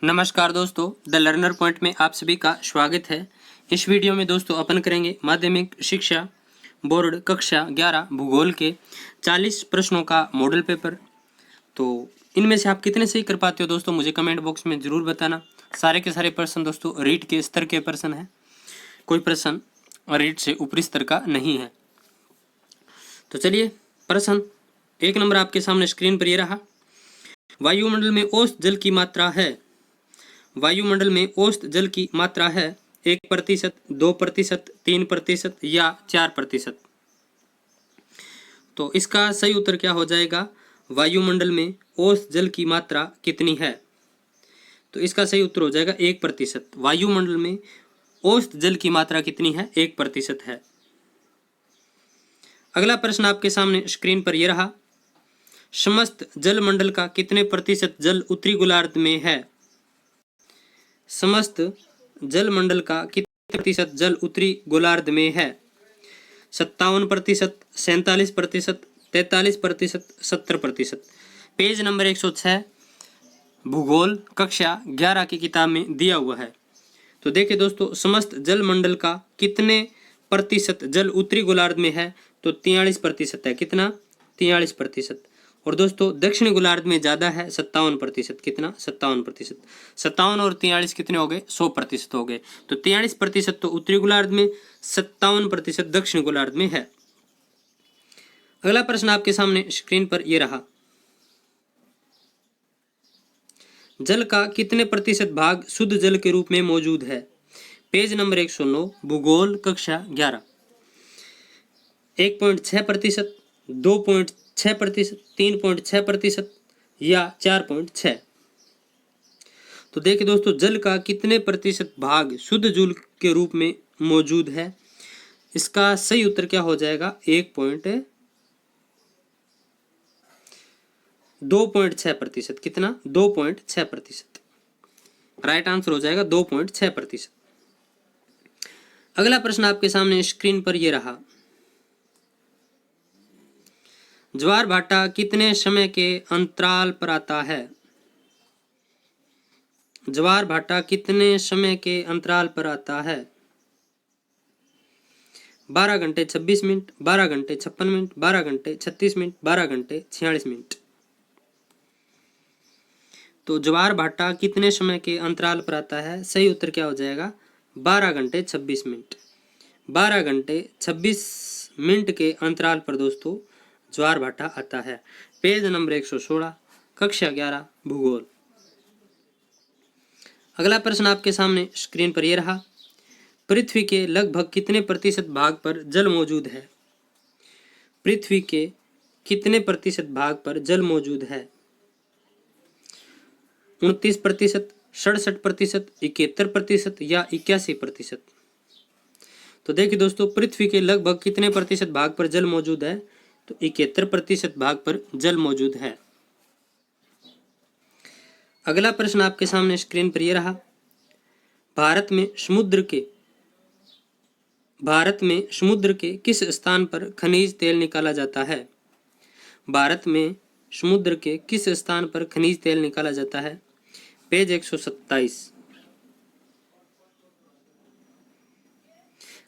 नमस्कार दोस्तों, the learner point में आप सभी का स्वागत है। इस वीडियो में दोस्तों अपन करेंगे माध्यमिक शिक्षा बोर्ड कक्षा 11 भूगोल के 40 प्रश्नों का मॉडल पेपर। तो इनमें से आप कितने सही कर पाते हो दोस्तों, मुझे कमेंट बॉक्स में ज़रूर बताना। सारे के सारे प्रश्न दोस्तों रीड के स्तर के प्रश्न हैं, कोई प्रश्न रीड से ऊपरी स्तर का नहीं है। तो चलिए, प्रश्न 1 नंबर आपके सामने स्क्रीन पर ये रहा। वायुमंडल में औसत जल की मात्रा है। वायुमंडल में औसत जल की मात्रा है 1%, 2%, 3% या 4%। तो इसका सही उत्तर क्या हो जाएगा? वायुमंडल में औसत जल की मात्रा कितनी है? तो इसका सही उत्तर हो जाएगा 1%। वायुमंडल में औसत जल की मात्रा कितनी है? 1% है। अगला प्रश्न आपके सामने स्क्रीन पर यह रहा। समस्त जलमंडल का कितने प्रतिशत जल उत्तरी गोलार्ध में है? समस्त जलमंडल का कितने प्रतिशत जल उत्तरी गोलार्ध में है? 57%, 47%, 43%, 70%। पेज नंबर 106 भूगोल कक्षा 11 की किताब में दिया हुआ है। तो देखिए दोस्तों, समस्त जलमंडल का कितने प्रतिशत जल उत्तरी गोलार्ध में है? तो 43% है। कितना? 43%। और दोस्तों दक्षिणी गोलार्ध में ज्यादा है, 57%। कितना? 57%। 57 और 43 कितने हो गए? 100% हो गए। तो 43% तो उत्तरी गोलार्ध में, 57% दक्षिण गोलार्ध में है। अगला प्रश्न आपके सामने स्क्रीन पर यह रहा। जल का कितने प्रतिशत भाग शुद्ध जल के रूप में मौजूद है? पेज नंबर 109 भूगोल कक्षा 11। 1.6%, 2.6%, 3.6% या 4.6। तो देखिए दोस्तों, जल का कितने प्रतिशत भाग शुद्ध जल के रूप में मौजूद है? इसका सही उत्तर क्या हो जाएगा? 2.6%। कितना? 2.6%। राइट आंसर हो जाएगा 2.6%। अगला प्रश्न आपके सामने स्क्रीन पर यह रहा। ज्वार भाटा कितने समय के अंतराल पर आता है? ज्वार भाटा कितने समय के अंतराल पर आता है? 12 घंटे 26 मिनट, 12 घंटे 56 मिनट, 12 घंटे 36 मिनट, 12 घंटे 46 मिनट। तो ज्वार भाटा कितने समय के अंतराल पर आता है? सही उत्तर क्या हो जाएगा? 12 घंटे 26 मिनट। 12 घंटे 26 मिनट के अंतराल पर दोस्तों ज्वार भाटा आता है। पेज नंबर 116 कक्षा 11 भूगोल। अगला प्रश्न आपके सामने स्क्रीन पर यह रहा। पृथ्वी के लगभग कितने प्रतिशत भाग पर जल मौजूद है? पृथ्वी के कितने प्रतिशत भाग पर जल मौजूद है? 29%, 67%, 71% या 81%। तो देखिए दोस्तों, पृथ्वी के लगभग कितने प्रतिशत भाग पर जल मौजूद है? तो 71% भाग पर जल मौजूद है। अगला प्रश्न आपके सामने स्क्रीन पर यह रहा। भारत में समुद्र के किस स्थान पर खनिज तेल निकाला जाता है? भारत में समुद्र के किस स्थान पर खनिज तेल निकाला जाता है? पेज 127।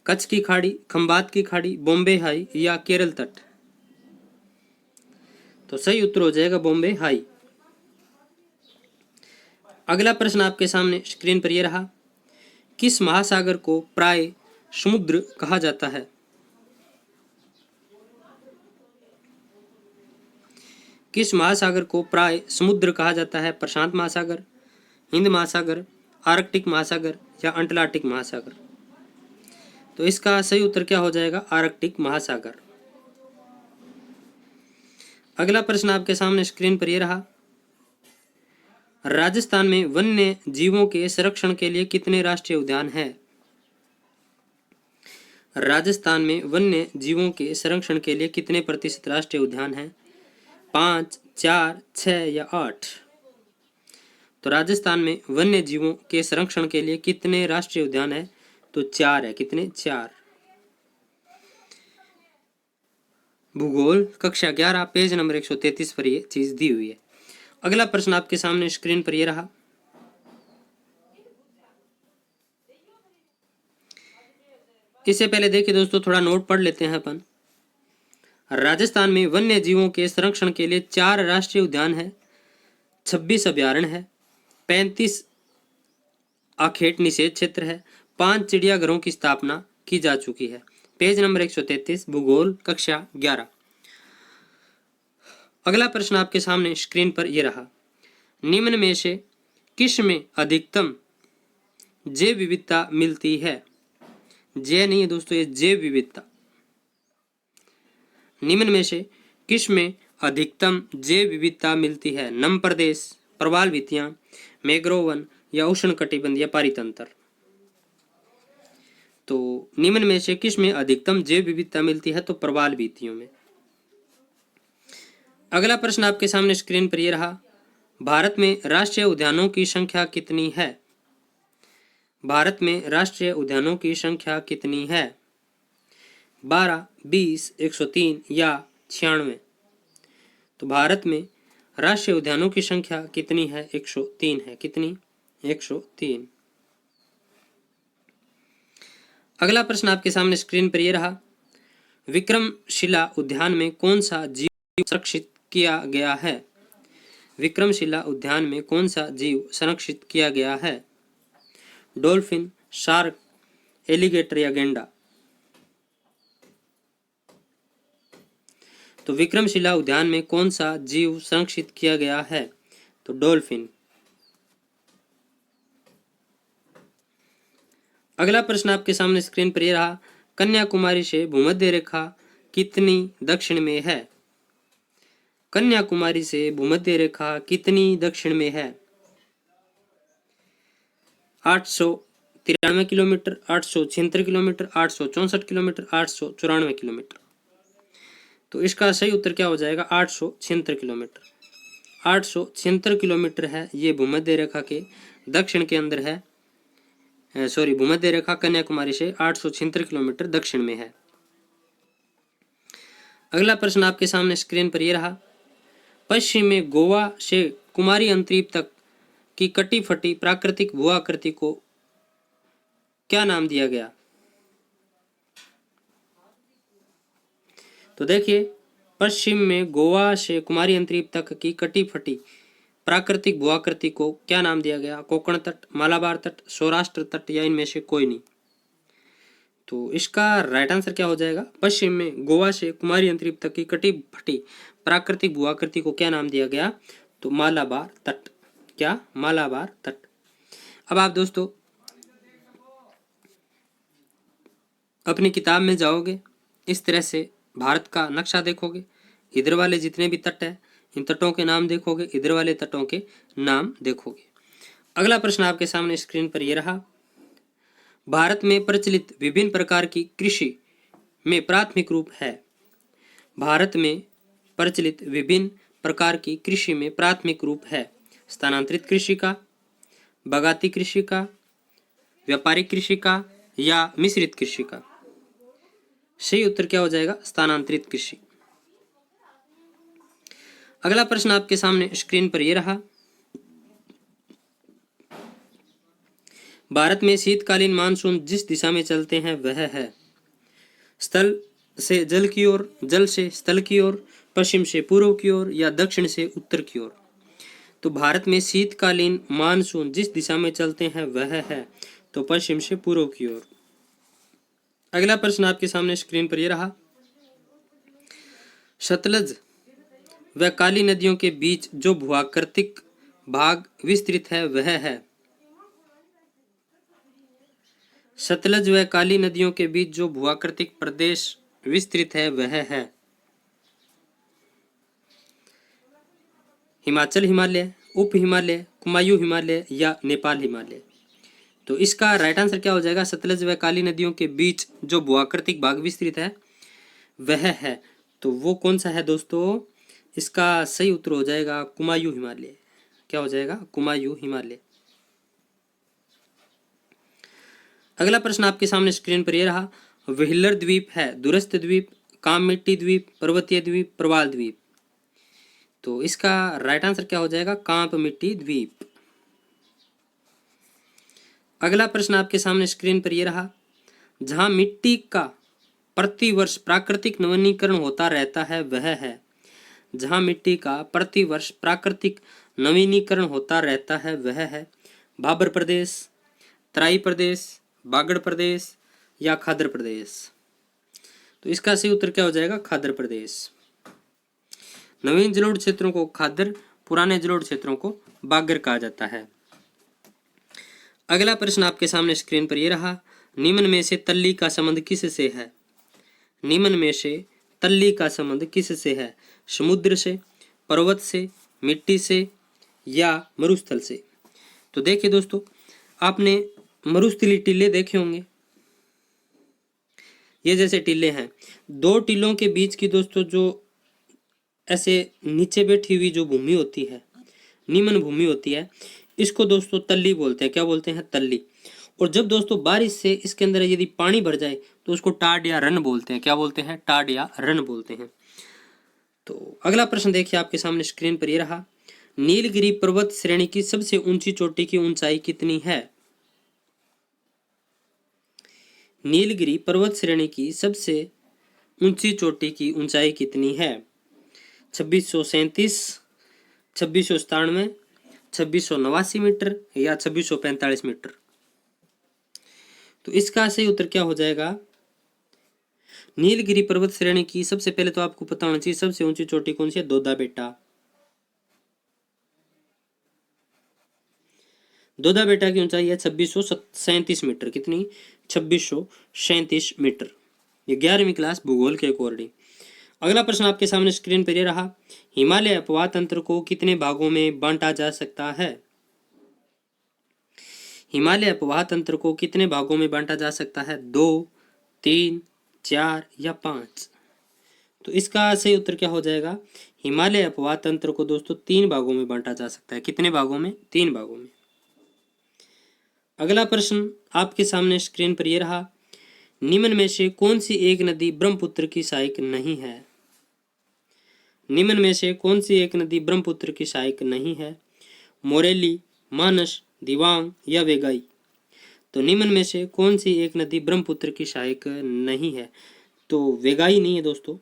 कच्छ की खाड़ी, खंबात की खाड़ी, बॉम्बे हाई या केरल तट। तो सही उत्तर हो जाएगा बॉम्बे हाई। अगला प्रश्न आपके सामने स्क्रीन पर यह रहा। किस महासागर को प्राय समुद्र कहा जाता है? किस महासागर को प्राय समुद्र कहा जाता है? प्रशांत महासागर, हिंद महासागर, आर्कटिक महासागर या अटलांटिक महासागर। तो इसका सही उत्तर क्या हो जाएगा? आर्कटिक महासागर। अगला प्रश्न आपके सामने स्क्रीन पर यह रहा। राजस्थान में वन्य जीवों के संरक्षण के लिए कितने राष्ट्रीय उद्यान हैं? राजस्थान में वन्य जीवों के संरक्षण के लिए कितने प्रतिशत राष्ट्रीय उद्यान हैं? 5, 4, 6 या 8। तो राजस्थान में वन्य जीवों के संरक्षण के लिए कितने राष्ट्रीय उद्यान है? तो 4 है। कितने? 4। भूगोल कक्षा 11 पेज नंबर 133 पर ये चीज दी हुई है। अगला प्रश्न आपके सामने स्क्रीन पर यह रहा। इससे पहले देखिए दोस्तों, थोड़ा नोट पढ़ लेते हैं अपन। राजस्थान में वन्य जीवों के संरक्षण के लिए 4 राष्ट्रीय उद्यान है, 26 अभयारण्य है, 35 आखेट निषेध क्षेत्र है, 5 चिड़ियाघरों की स्थापना की जा चुकी है। पेज नंबर 133, भूगोल कक्षा 11। अगला प्रश्न आपके सामने स्क्रीन पर यह रहा। निम्न में से किस में अधिकतम जैव विविधता मिलती है? जय नहीं है दोस्तों, ये जैव विविधता। निम्न में से किस में अधिकतम जैव विविधता मिलती है? नम प्रदेश, प्रवाल भित्तियां, मैंग्रोव वन या उष्णकटिबंधीय पारितंत्र। तो निम्न में से किस में अधिकतम जैव विविधता मिलती है? तो प्रवाल भित्तियों में। अगला प्रश्न आपके सामने स्क्रीन पर यह रहा। भारत में राष्ट्रीय उद्यानों की संख्या कितनी है? भारत में राष्ट्रीय उद्यानों की संख्या कितनी है? 12, 20, 103 या 96। तो भारत में राष्ट्रीय उद्यानों की संख्या कितनी है? 103 है। कितनी? 103। अगला प्रश्न आपके सामने स्क्रीन पर यह रहा। विक्रमशिला उद्यान में कौन सा जीव संरक्षित किया गया है? विक्रमशिला उद्यान में कौन सा जीव संरक्षित किया गया है? डॉल्फिन, शार्क, एलिगेटर या गेंडा। तो विक्रमशिला उद्यान में कौन सा जीव संरक्षित किया गया है? तो डॉल्फिन। अगला प्रश्न आपके सामने स्क्रीन पर यह रहा। कन्याकुमारी से भूमध्य रेखा कितनी दक्षिण में है? कन्याकुमारी से भूमध्य रेखा कितनी दक्षिण में है? 893 किलोमीटर, 876 किलोमीटर, 864 किलोमीटर, 894 किलोमीटर। तो इसका सही उत्तर क्या हो जाएगा? 876 किलोमीटर। 876 किलोमीटर है ये भूमध्य रेखा के दक्षिण के अंदर है। भूमध्य रेखा कन्याकुमारी से 876 किलोमीटर दक्षिण में है। अगला प्रश्न आपके सामने स्क्रीन पर यह रहा। पश्चिम में गोवा से कुमारी अंतरीप तक की कटी फटी प्राकृतिक भूआकृति को क्या नाम दिया गया? तो देखिए, पश्चिम में गोवा से कुमारी अंतरीप तक की कटी फटी प्राकृतिक भूआकृति को क्या नाम दिया गया? कोंकण तट, मालाबार तट, सौराष्ट्र तट या इनमें से कोई नहीं। तो इसका राइट आंसर क्या हो जाएगा? पश्चिम में गोवा से कुमारी अंतरीप तक की कटी फटी प्राकृतिक भूआकृति को क्या नाम दिया गया? तो मालाबार तट। क्या? मालाबार तट। अब आप दोस्तों अपनी किताब में जाओगे, इस तरह से भारत का नक्शा देखोगे, इधर वाले जितने भी तट है इन तटों के नाम देखोगे, इधर वाले तटों के नाम देखोगे। अगला प्रश्न आपके सामने स्क्रीन पर यह रहा। भारत में प्रचलित विभिन्न प्रकार की कृषि में प्राथमिक रूप है। भारत में प्रचलित विभिन्न प्रकार की कृषि में प्राथमिक रूप है। स्थानांतरित कृषि का, बागाती कृषि का, व्यापारिक कृषि का या मिश्रित कृषि का। सही उत्तर क्या हो जाएगा? स्थानांतरित कृषि। अगला प्रश्न आपके सामने स्क्रीन पर यह रहा। भारत में शीतकालीन मानसून जिस दिशा में चलते हैं वह है स्थल से जल की ओर, जल से स्थल की ओर, पश्चिम से पूर्व की ओर या दक्षिण से उत्तर की ओर। तो भारत में शीतकालीन मानसून जिस दिशा में चलते हैं वह है तो पश्चिम से पूर्व की ओर। अगला प्रश्न आपके सामने स्क्रीन पर यह रहा। सतलज व काली नदियों के बीच जो भूआकृतिक भाग विस्तृत है वह है। सतलज व काली नदियों के बीच जो भूआकृतिक प्रदेश विस्तृत है वह है हिमाचल हिमालय, उप हिमालय, कुमायूं हिमालय या नेपाल हिमालय। तो इसका राइट आंसर क्या हो जाएगा? सतलज व काली नदियों के बीच जो भूआकृतिक भाग विस्तृत है वह है। तो वो कौन सा है दोस्तों? इसका सही उत्तर हो जाएगा कुमायूं हिमालय। क्या हो जाएगा? कुमायूं हिमालय। अगला प्रश्न आपके सामने स्क्रीन पर यह रहा। व्हीलर द्वीप है दूरस्थ द्वीप, काम मिट्टी द्वीप, पर्वतीय द्वीप, प्रवाल द्वीप। तो इसका राइट आंसर क्या हो जाएगा? कांप मिट्टी द्वीप। अगला प्रश्न आपके सामने स्क्रीन पर यह रहा। जहाँ मिट्टी का प्रतिवर्ष प्राकृतिक नवीनीकरण होता रहता है वह है। जहाँ मिट्टी का प्रतिवर्ष प्राकृतिक नवीनीकरण होता रहता है वह है भाबर प्रदेश, तराई प्रदेश, बागड़ प्रदेश या खादर प्रदेश। तो इसका सही उत्तर क्या हो जाएगा? खादर प्रदेश। नवीन जलोढ़ क्षेत्रों को खादर, पुराने जलोढ़ क्षेत्रों को बागर कहा जाता है। अगला प्रश्न आपके सामने स्क्रीन पर यह रहा, निम्न में से तल्ली का संबंध किससे है? निम्न में से तल्ली का संबंध किससे है? समुद्र से, पर्वत से, मिट्टी से या मरुस्थल से? तो देखिए दोस्तों, आपने मरुस्थलीय टीले देखे होंगे। ये जैसे टीले हैं, दो टीलों के बीच की दोस्तों जो ऐसे नीचे बैठी हुई जो भूमि होती है, निम्न भूमि होती है, इसको दोस्तों तल्ली बोलते हैं। क्या बोलते हैं? तल्ली। और जब दोस्तों बारिश से इसके अंदर यदि पानी भर जाए तो उसको टाड या रन बोलते हैं। क्या बोलते हैं? टाड या रन बोलते हैं। तो अगला प्रश्न देखिए आपके सामने स्क्रीन पर ये रहा, नीलगिरी पर्वत श्रेणी की सबसे ऊंची चोटी की ऊंचाई कितनी है? नीलगिरी पर्वत श्रेणी की सबसे ऊंची चोटी की ऊंचाई कितनी है? 2637, 2697, 2689 मीटर या 2645 मीटर? तो इसका सही उत्तर क्या हो जाएगा? नीलगिरी पर्वत श्रेणी की सबसे पहले तो आपको पता होना चाहिए सबसे ऊंची चोटी कौन सी है? दोदा बेटा। दोदा बेटा की ऊंचाई है 2637 मीटर। कितनी? 2637 मीटर। ये 11वीं क्लास भूगोल के अकॉर्डिंग। अगला प्रश्न आपके सामने स्क्रीन पर ये रहा, हिमालय अपवाह तंत्र को कितने भागों में बांटा जा सकता है? हिमालय अपवाह तंत्र को कितने भागों में बांटा जा सकता है? 2, 3, 4 या 5? तो इसका सही उत्तर क्या हो जाएगा? हिमालय अपवाह तंत्र को दोस्तों 3 भागों में बांटा जा सकता है। कितने भागों में? 3 भागों में। अगला प्रश्न आपके सामने स्क्रीन पर यह रहा, निम्न में से कौन सी एक नदी ब्रह्मपुत्र की सहायक नहीं है? निम्न में से कौन सी एक नदी ब्रह्मपुत्र की सहायक नहीं है? मोरेली, मानस, दिवांग या वेगाई? तो निम्न में से कौन सी एक नदी ब्रह्मपुत्र की सहायक नहीं है? तो वेगाई नहीं है दोस्तों।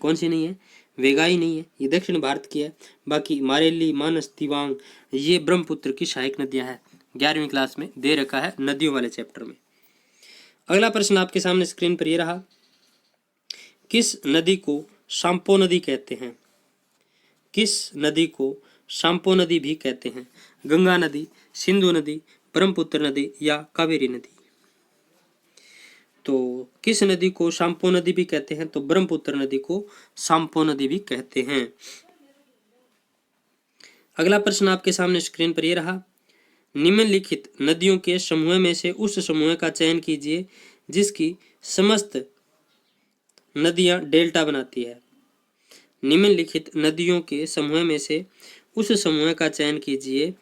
कौन सी नहीं है? वेगाई नहीं है, ये दक्षिण भारत की है। बाकी मारेली, मानस, दिवांग ये ब्रह्मपुत्र की सहायक नदियां हैं। 11वीं क्लास में दे रखा है नदियों वाले चैप्टर में। अगला प्रश्न आपके सामने स्क्रीन पर यह रहा, किस नदी को शाम्पो नदी कहते हैं? किस नदी को शाम्पो नदी भी कहते हैं? गंगा नदी, सिंधु नदी, ब्रह्मपुत्र नदी या कावेरी नदी? तो किस नदी को शाम्पो नदी भी कहते हैं? तो ब्रह्मपुत्र नदी को शाम्पो नदी भी कहते हैं। अगला प्रश्न आपके सामने स्क्रीन पर यह रहा, निम्नलिखित नदियों के समूह में से उस समूह का चयन कीजिए जिसकी समस्त नदियां डेल्टा बनाती है। निम्नलिखित नदियों के समूह में से उस समूह का चयन कीजिए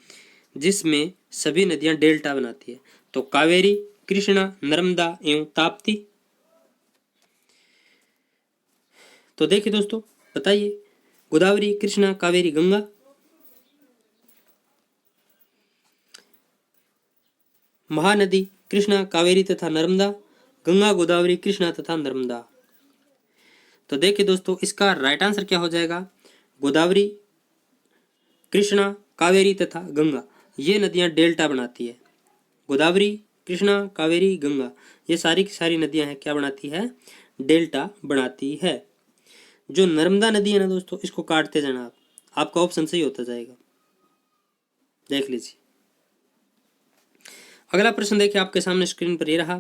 जिसमें सभी नदियां डेल्टा बनाती है। तो कावेरी, कृष्णा, नर्मदा एवं ताप्ती? तो देखिए दोस्तों, बताइए, गोदावरी, कृष्णा, कावेरी, गंगा? महानदी कृष्णा, कावेरी तथा नर्मदा, गंगा, गोदावरी, कृष्णा तथा नर्मदा? तो देखिए दोस्तों, इसका राइट आंसर क्या हो जाएगा? गोदावरी, कृष्णा, कावेरी तथा गंगा ये नदियां डेल्टा बनाती है। गोदावरी, कृष्णा, कावेरी, गंगा ये सारी की सारी नदियां हैं, क्या बनाती है? डेल्टा बनाती है। जो नर्मदा नदी है ना दोस्तों, इसको काटते जाना आप, आपका ऑप्शन सही होता जाएगा, देख लीजिए। अगला प्रश्न देखिए आपके सामने स्क्रीन पर ये रहा,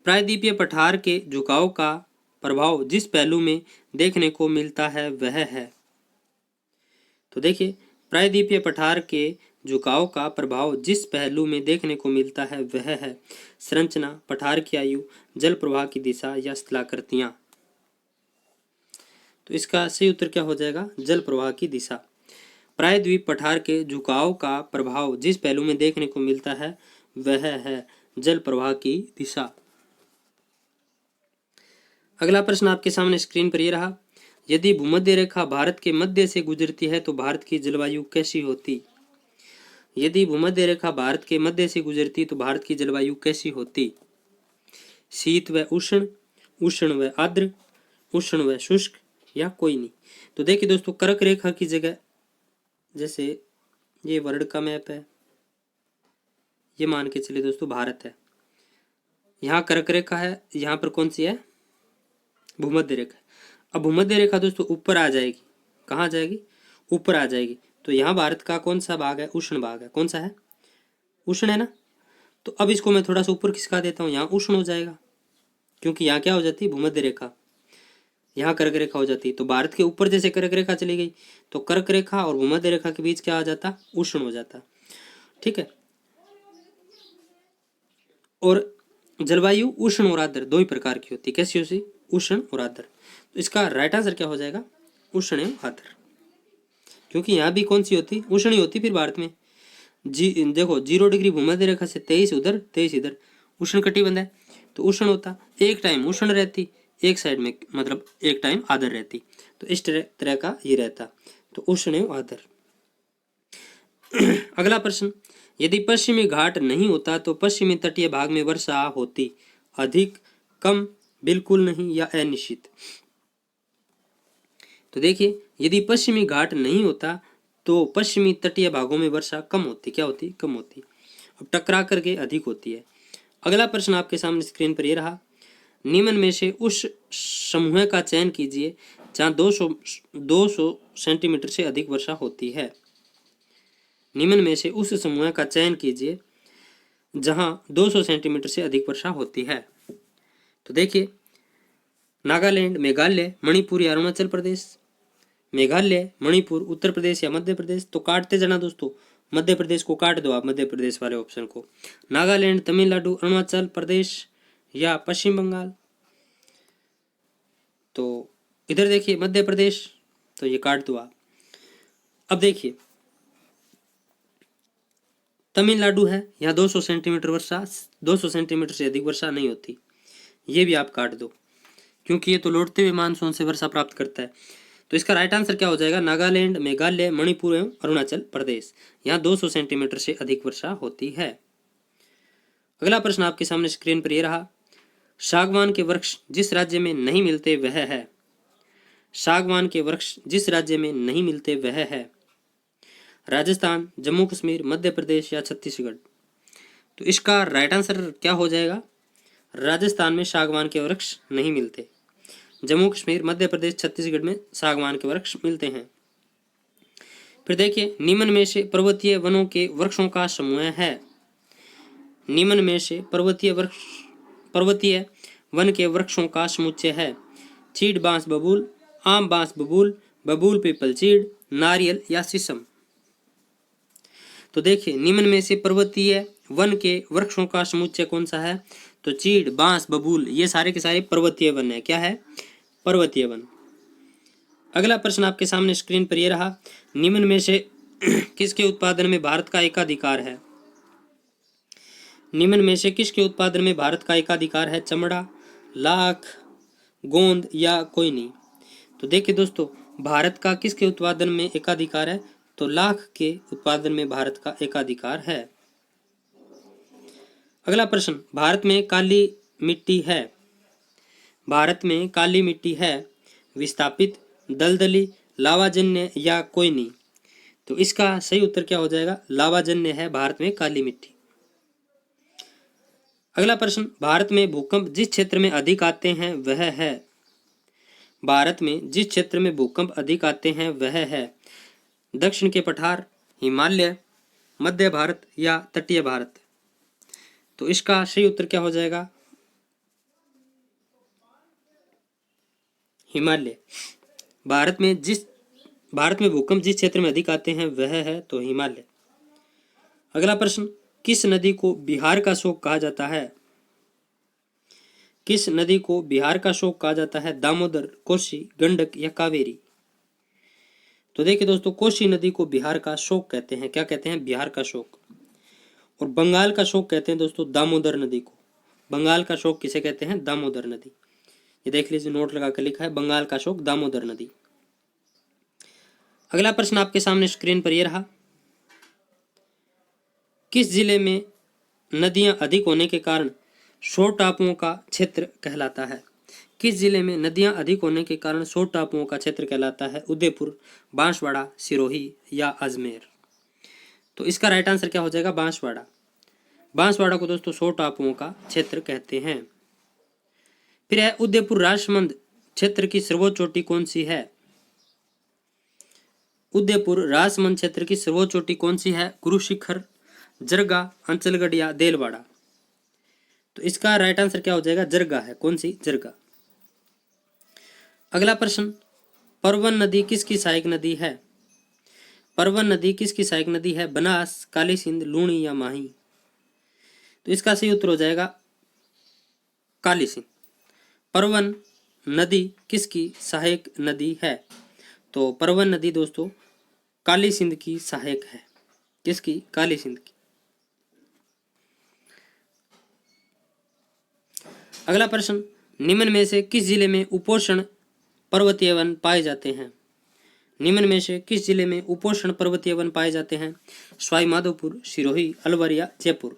प्रायद्वीपीय पठार के झुकाव का प्रभाव जिस पहलू में देखने को मिलता है वह है? तो देखिए, प्रायद्वीपीय पठार के झुकाव का प्रभाव जिस पहलू में देखने को मिलता है वह है संरचना, पठार की आयु, जल प्रवाह की दिशा या स्थलाकृतियां? तो इसका सही उत्तर क्या हो जाएगा? जल प्रवाह की दिशा। प्रायद्वीप पठार के झुकाव का प्रभाव जिस पहलू में देखने को मिलता है वह है जल प्रवाह की दिशा। अगला प्रश्न आपके सामने स्क्रीन पर यह रहा, यदि भूमध्य रेखा भारत के मध्य से गुजरती है तो भारत की जलवायु कैसी होती? यदि भूमध्य रेखा भारत के मध्य से गुजरती तो भारत की जलवायु कैसी होती? शीत व उष्ण, उष्ण व आर्द्र, उष्ण व शुष्क, या कोई नहीं। तो देखिए दोस्तों, कर्क रेखा की जगह जैसे ये वर्ल्ड का मैप है, ये मान के चलिए दोस्तों भारत है, यहाँ कर्क रेखा है, यहाँ पर कौन सी है, भूमध्य रेखा। अब भूमध्य रेखा दोस्तों ऊपर आ जाएगी, कहाँ जाएगी, ऊपर आ जाएगी। तो यहाँ भारत का कौन सा भाग है, उष्ण भाग है, कौन सा है, उष्ण है ना। तो अब इसको मैं थोड़ा सा ऊपर खिसका देता हूँ, यहाँ उष्ण हो जाएगा, क्योंकि यहाँ क्या हो जाती है, भूमध्य रेखा, यहाँ कर्क रेखा हो जाती है। तो भारत के ऊपर जैसे कर्क रेखा चली गई, तो कर्क रेखा और भूमध्य रेखा के बीच क्या आ जाता, उष्ण हो जाता। ठीक है। और जलवायु उष्ण और आर्द्र दो ही प्रकार की होती है, कैसी होती, उष्ण और आर्द्र। तो इसका राइट आंसर क्या हो जाएगा, उष्ण एवं आर्द्र, क्योंकि यहाँ भी कौन सी होती, उष्ण ही होती। फिर भारत में देखो 0 डिग्री भूमध्य रेखा से 23 उधर 23 इधर, उष्ण कटिबंध है, तो उष्ण होता, एक टाइम उष्ण रहती, एक साइड में मतलब एक टाइम आर्द्र रहती। तो इस तरह का ये रहता, तो उष्ण एवं आर्द्र। अगला प्रश्न, यदि पश्चिमी घाट नहीं होता तो पश्चिमी तटीय भाग में वर्षा होती, अधिक, कम, बिल्कुल नहीं, या अनिश्चित। तो देखिए, यदि पश्चिमी घाट नहीं होता तो पश्चिमी तटीय भागों में वर्षा कम होती, क्या होती, कम होती। अब टकरा करके अधिक होती है। अगला प्रश्न आपके सामने स्क्रीन पर ये रहा, निम्न में से उस समूह का चयन कीजिए जहाँ 200 सेंटीमीटर से अधिक वर्षा होती है। निम्न में से उस समूह का चयन कीजिए जहां 200 सेंटीमीटर से अधिक वर्षा होती है। तो देखिए, नागालैंड, मेघालय, मणिपुर या अरुणाचल प्रदेश, मेघालय, मणिपुर, उत्तर प्रदेश या मध्य प्रदेश। तो काटते जाना दोस्तों, मध्य प्रदेश को काट दो आप, मध्य प्रदेश वाले ऑप्शन को। नागालैंड, तमिलनाडु, अरुणाचल प्रदेश या पश्चिम बंगाल। तो इधर देखिए मध्य प्रदेश, तो ये काट दो आप। अब देखिए तमिलनाडु है, यहाँ 200 सेंटीमीटर वर्षा, 200 सेंटीमीटर से अधिक वर्षा नहीं होती, ये भी आप काट दो, क्योंकि ये तो लौटते हुए मानसून से वर्षा प्राप्त करता है। तो इसका राइट आंसर क्या हो जाएगा, नागालैंड, मेघालय, मणिपुर एवं अरुणाचल प्रदेश, यहाँ 200 सेंटीमीटर से अधिक वर्षा होती है। अगला प्रश्न आपके सामने स्क्रीन पर यह रहा, सागवान के वृक्ष जिस राज्य में नहीं मिलते वह है। सागवान के वृक्ष जिस राज्य में नहीं मिलते वह है राजस्थान, जम्मू कश्मीर, मध्य प्रदेश या छत्तीसगढ़। तो इसका राइट आंसर क्या हो जाएगा, राजस्थान में सागवान के वृक्ष नहीं मिलते, जम्मू कश्मीर, मध्य प्रदेश, छत्तीसगढ़ में सागवान के वृक्ष मिलते हैं। फिर देखिए, निम्न में से पर्वतीय वनों के वृक्षों का समूह है। निम्न में से पर्वतीय वन के वृक्षों का समुच्चय है, चीड़, बांस, बबूल, आम, बांस, बबूल, बबूल, पीपल, चीड़, नारियल या शीशम। तो देखिए, निम्न में से पर्वतीय वन के वृक्षों का समुच्चय कौन सा है, तो चीड़, बांस, बबूल, ये सारे के सारे पर्वतीय वन है। क्या है, पर्वतीय वन। अगला प्रश्न आपके सामने स्क्रीन पर यह रहा, निम्न में से किसके उत्पादन में भारत का एकाधिकार है। निम्न में से किसके उत्पादन में भारत का एकाधिकार है, चमड़ा, लाख, गोंद या कोई नहीं। तो देखिए दोस्तों, भारत का किसके उत्पादन में एकाधिकार है, तो लाख के उत्पादन में भारत का एकाधिकार है। अगला प्रश्न, भारत में काली मिट्टी है। भारत में काली मिट्टी है, विस्थापित, दलदली, लावाजन्य या कोई नहीं। तो इसका सही उत्तर क्या हो जाएगा, लावाजन्य है भारत में काली मिट्टी। अगला प्रश्न, भारत में भूकंप जिस क्षेत्र में अधिक आते हैं वह है। भारत में जिस क्षेत्र में भूकंप अधिक आते हैं वह है दक्षिण के पठार, हिमालय, मध्य भारत या तटीय भारत। तो इसका सही उत्तर क्या हो जाएगा, हिमालय। भारत में भूकंप जिस क्षेत्र में अधिक आते हैं वह है तो हिमालय। अगला प्रश्न, किस नदी को बिहार का शोक कहा जाता है। किस नदी को बिहार का शोक कहा जाता है, दामोदर, कोसी, गंडक या कावेरी। तो देखिए दोस्तों, कोसी नदी को बिहार का शोक कहते हैं। क्या कहते हैं, बिहार का शोक। और बंगाल का शोक कहते हैं दोस्तों दामोदर नदी को। बंगाल का शोक किसे कहते हैं, दामोदर नदी। ये देख लीजिए, नोट लगा कर लिखा है, बंगाल का शोक दामोदर नदी। अगला प्रश्न आपके सामने स्क्रीन पर यह रहा, किस जिले में नदियां अधिक होने के कारण शोर टापुओं का क्षेत्र कहलाता है? किस जिले में नदियां अधिक होने के कारण शोर टापुओं का क्षेत्र कहलाता है? उदयपुर, बांसवाड़ा, सिरोही या अजमेर? तो इसका राइट आंसर क्या हो जाएगा? बांसवाड़ा। बांसवाड़ा को दोस्तों शोर टापुओं का क्षेत्र कहते हैं। फिर है उदयपुर राजमंद क्षेत्र की सर्वोच्च चोटी कौन सी है? उदयपुर राजमंद क्षेत्र की सर्वोच्च चोटी कौन सी है? गुरु शिखर, जरगा, अंचलगढ़ या देलवाड़ा? तो इसका राइट आंसर क्या हो जाएगा? जरगा है। कौन सी? जरगा। अगला प्रश्न, परवन नदी किसकी सहायक नदी है? परवन नदी किसकी सहायक नदी है? बनास, काली सिंध, लूणी या माही? तो इसका सही उत्तर हो जाएगा काली सिंध। परवन नदी किसकी सहायक नदी है? तो परवन नदी दोस्तों काली सिंध की सहायक है। किसकी? काली सिंध की। अगला प्रश्न, निम्न में से किस जिले में उपोष्ण पर्वतीय वन पाए जाते हैं? निम्न में से किस जिले में उपोष्ण पर्वतीय वन पाए जाते हैं? सवाई माधोपुर, सिरोही, अलवर या जयपुर?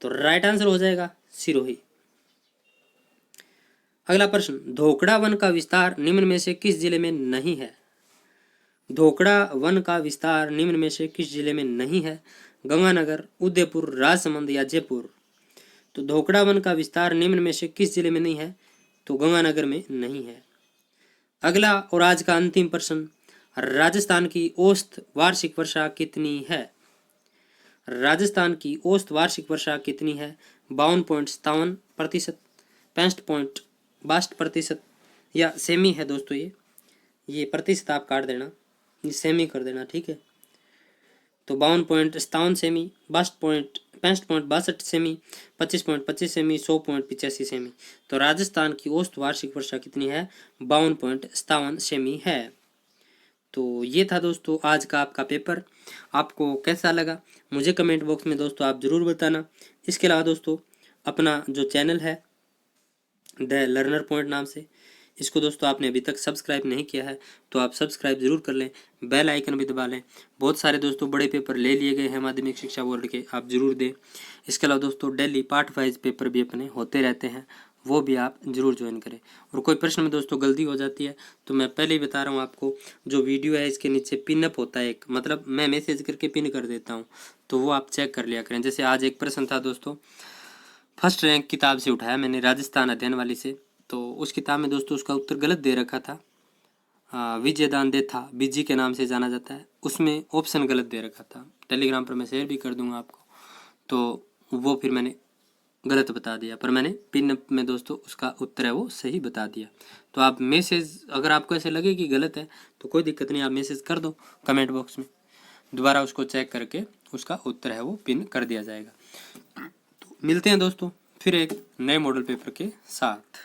तो राइट आंसर हो जाएगा सिरोही। अगला प्रश्न, धोकड़ा वन का विस्तार निम्न में से किस जिले में नहीं है? धोकड़ा वन का विस्तार निम्न में से किस जिले में नहीं है? गंगानगर, उदयपुर, राजसमंद या जयपुर? तो धोकड़ा वन का विस्तार निम्न में से किस जिले में नहीं है? तो गंगानगर में नहीं है। अगला और आज का अंतिम प्रश्न, राजस्थान की औसत वार्षिक वर्षा कितनी है? राजस्थान की औसत वार्षिक वर्षा कितनी है? 52.57%, 65.62% या सेमी है दोस्तों। ये प्रतिशत आप काट देना, ये सेमी कर देना, ठीक है। तो 52.57 सेमी, 65.62 सेमी, 25.25 सेमी, 100.85 सेमी। तो राजस्थान की औसत वार्षिक वर्षा कितनी है? 52.57 सेमी है। तो ये था दोस्तों आज का आपका पेपर। आपको कैसा लगा मुझे कमेंट बॉक्स में दोस्तों आप ज़रूर बताना। इसके अलावा दोस्तों अपना जो चैनल है द लर्नर पॉइंट नाम से, इसको दोस्तों आपने अभी तक सब्सक्राइब नहीं किया है तो आप सब्सक्राइब जरूर कर लें, बेल आइकन भी दबा लें। बहुत सारे दोस्तों बड़े पेपर ले लिए गए हैं माध्यमिक शिक्षा बोर्ड के, आप जरूर दें। इसके अलावा दोस्तों डेली पार्ट वाइज पेपर भी अपने होते रहते हैं, वो भी आप जरूर ज्वाइन करें। और कोई प्रश्न में दोस्तों गलती हो जाती है तो मैं पहले ही बता रहा हूँ आपको, जो वीडियो है इसके नीचे पिनअप होता है एक, मतलब मैं मैसेज करके पिन कर देता हूँ, तो वो आप चेक कर लिया करें। जैसे आज एक प्रश्न था दोस्तों, फर्स्ट रैंक किताब से उठाया मैंने, राजस्थान अध्ययन वाली से। तो उस किताब में दोस्तों उसका उत्तर गलत दे रखा था, विजयदान देथा बीजी के नाम से जाना जाता है, उसमें ऑप्शन गलत दे रखा था। टेलीग्राम पर मैं शेयर भी कर दूंगा आपको। तो वो फिर मैंने गलत बता दिया, पर मैंने पिन में दोस्तों उसका उत्तर है वो सही बता दिया। तो आप मैसेज, अगर आपको ऐसे लगे कि गलत है तो कोई दिक्कत नहीं, आप मैसेज कर दो कमेंट बॉक्स में, दोबारा उसको चेक करके उसका उत्तर है वो पिन कर दिया जाएगा। तो मिलते हैं दोस्तों फिर एक नए मॉडल पेपर के साथ।